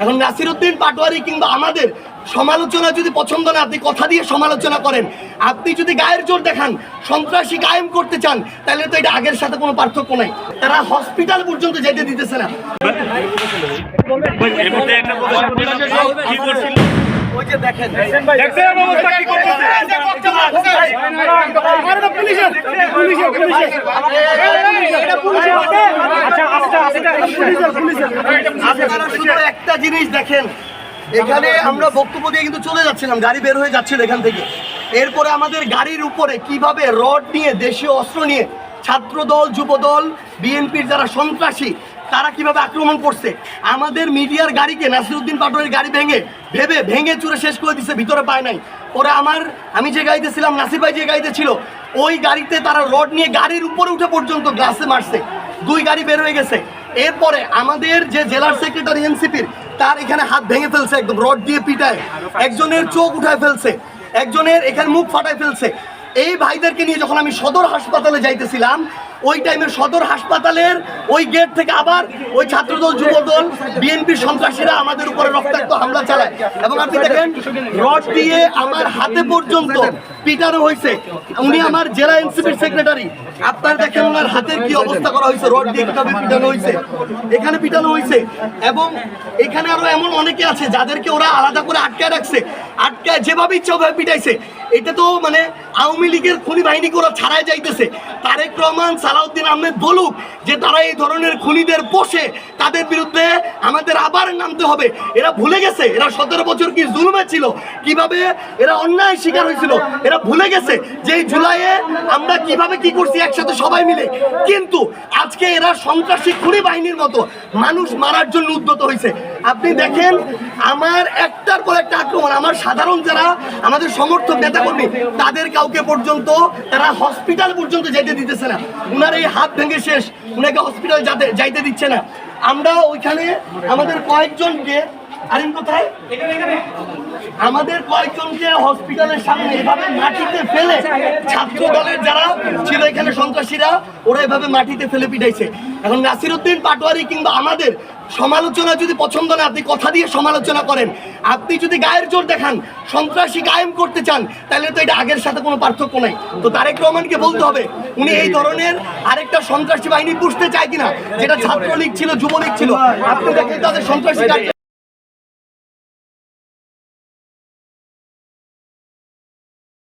এখন নাসিরউদ্দিন পাটোয়ারি কিংবা আমাদের সমালোচনা যদি পছন্দ না, আপনি কথা দিয়ে সমালোচনা করেন, আপনি যদি গায়ের জোর দেখান, সন্ত্রাসী কায়েম করতে চান, তাহলে তো এটা আগের সাথে কোনো পার্থক্য নাই। তারা হসপিটাল পর্যন্ত যেতে দিতেছে না। ওই যে দেখেন একটা জিনিস দেখেন, এখানে আমরা বক্তব্য দিয়ে কিন্তু চলে যাচ্ছিলাম, গাড়ি বের হয়ে যাচ্ছিল এখান থেকে। এরপরে আমাদের গাড়ির উপরে কিভাবে রড নিয়ে, দেশীয় অস্ত্র নিয়ে ছাত্রদল, যুবদল, বিএনপির যারা সন্ত্রাসী তারা কিভাবে আক্রমণ করছে, আমাদের মিডিয়ার গাড়িকে নাসিরউদ্দিন পাটোয়ারির গাড়ি ভেঙে চুরে শেষ করে দিচ্ছে, ভিতরে পায় নাই। পরে আমি যে গাড়িতে ছিলাম, নাসির ভাই যে গাড়িতে ছিল, ওই গাড়িতে তারা রড নিয়ে গাড়ির উপরে উঠে পর্যন্ত গ্লাসে মারছে, 2 গাড়ি বের হয়ে গেছে। এরপরে আমাদের যে জেলার সেক্রেটারি এনসিপির, তার এখানে হাত ভেঙে ফেলছে, একদম রড দিয়ে পিটায়, একজনের চোখ উঠায় ফেলছে, একজনের এখানে মুখ ফাটায় ফেলছে। এই ভাইদেরকে নিয়ে যখন আমি সদর হাসপাতালে যাইতেছিলাম, ওই টাইমের সদর হাসপাতালের ওই গেট থেকে আবার ওই ছাত্রদল, যুবদল, বিএনপির সন্ত্রাসীরা আমাদের উপরে রক্তাক্ত হামলা চালায়। এবং আপনি দেখেন রড দিয়ে আমার হাতে পর্যন্ত পিটানো হয়েছে। উনি আমার জেলা এনসিপির সেক্রেটারি, আপনার দেখেন ওনার হাতের কি অবস্থা করা হয়েছে, রড দিয়ে কিভাবে পিটানো হয়েছে, এখানে পিটানো হয়েছে। এবং এখানে আরো এমন অনেকে আছে যাদেরকে ওরা আলাদা করে আটকায় রাখছে, আটকায় যেভাবে ইচ্ছা ওভাবে পিটাইছে। এটা তো মানে আওয়ামী লীগের খুনি বাহিনীকে ওরা ছাড়াই যাইতেছে। তারেক রহমান, সালাউদ্দিন আহমেদ বলুক যে তারা এই ধরনের খুনিদের পোষে, তাদের বিরুদ্ধে আমাদের আবার নামতে হবে। এরা ভুলে গেছে এরা 17 বছর কি জুলুমে ছিল, কিভাবে এরা অন্যায় শিকার হয়েছিল। এরা ভুলে গেছে যে এই জুলাইয়ে আমরা কিভাবে কি করছি একসাথে সবাই মিলে। কিন্তু আজকে এরা সন্ত্রাসী খুনি বাহিনীর মতো মানুষ মারার জন্য উদ্যত হয়েছে। আপনি দেখেন আমার একটার পর একটা আক্রমণ, আমার সাধারণ যারা আমাদের সমর্থক নেতাকর্মী, তাদের কাউকে পর্যন্ত তারা হসপিটাল পর্যন্ত যেতে দিতেছে না। উনার এই হাত ভেঙে শেষ, উনাকে হসপিটাল যাইতে দিচ্ছে না। আমরা ওইখানে আমাদের কয়েকজনকে আমাদের কয়েকজনকে হসপিটালের সামনে এভাবে মাটিতে ফেলে, ছাত্র দলের যারা ছিল এখানে সন্ত্রাসীরা, ওরা এভাবে মাটিতে ফেলে পিটাইছে। এখন নাসিরউদ্দিন পাটোয়ারি কিংবা আমাদের সমালোচনা যদি পছন্দ না, আপনি কথা দিয়ে সমালোচনা করেন, আপনি যদি গায়ের জোর দেখান, সন্ত্রাসী কায়েম করতে চান, তাহলে তো এটা আগের সাথে কোনো পার্থক্য নাই। তো তারেক রহমানকে বলতে হবে উনি এই ধরনের আরেকটা সন্ত্রাসী বাহিনী পুষতে চায় কিনা, যেটা ছাত্রলীগ ছিল, যুবলীগ ছিল। আপনি দেখেন তাদের সন্ত্রাসী